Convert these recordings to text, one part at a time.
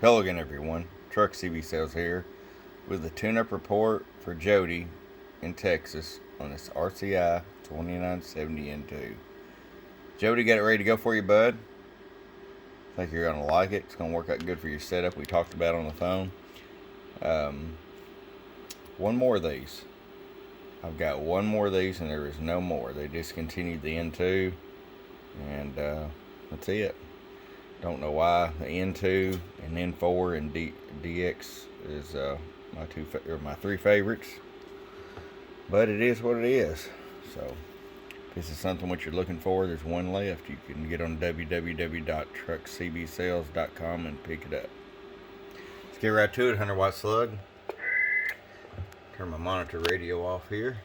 Hello again, everyone. Truck CB Sales here with a tune-up report for Jodi in Texas on this RCI-2970N2. Jodi, got it ready to go for you, bud? I think you're going to like it. It's going to work out good for your setup we talked about on the phone. One more of these. I've got one more of these and there is no more. They discontinued the N2 and that's it. Don't know why the N2 and N4 and DX is my three favorites, but it is what it is. So if this is something what you're looking for, there's one left. You can get on www.truckcbsales.com and pick it up. Let's get right to it. 100-watt slug. Turn my monitor radio off here.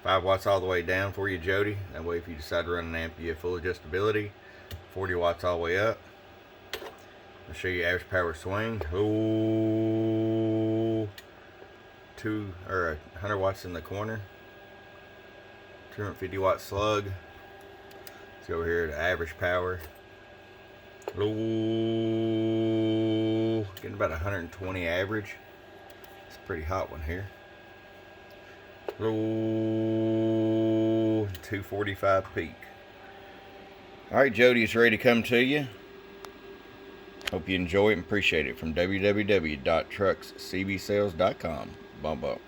Five watts all the way down for you, Jodi. That way if you decide to run an amp, you have full adjustability. 40 watts all the way up. I'll show you average power swing. Ooh, 100 watts in the corner. 250 watt slug. Let's go over here to average power. Ooh, getting about 120 average. It's a pretty hot one here. Ooh, 245 peak. Alright, Jodi, it's ready to come to you. Hope you enjoy it and appreciate it from www.truckscbsales.com. Bump up.